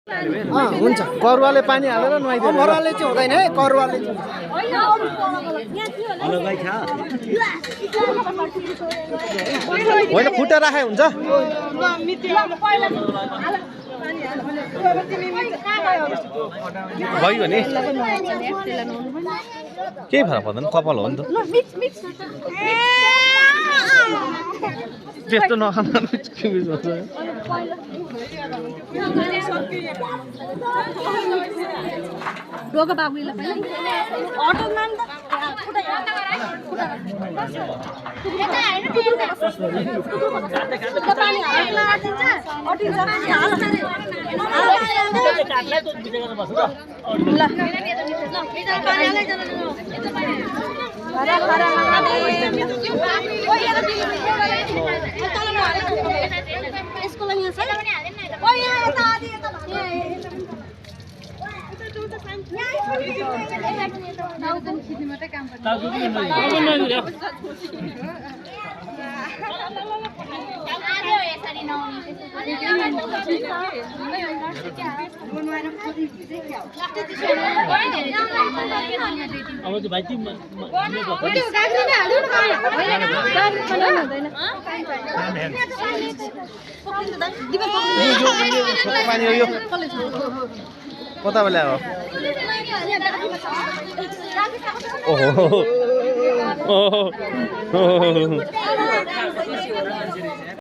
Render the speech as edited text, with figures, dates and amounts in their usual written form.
हुन्छ करुवाले पानी हालेर नुहाइदिनु मरुवाले चाहिँ हुँदैन है करुवाले होइन फुटा राखे हुन्छ भयो नि केही फरक पर्दैन कपाल हो नि त त्यस्तो नखानु रोग बाबुले कता बेला हो ओहो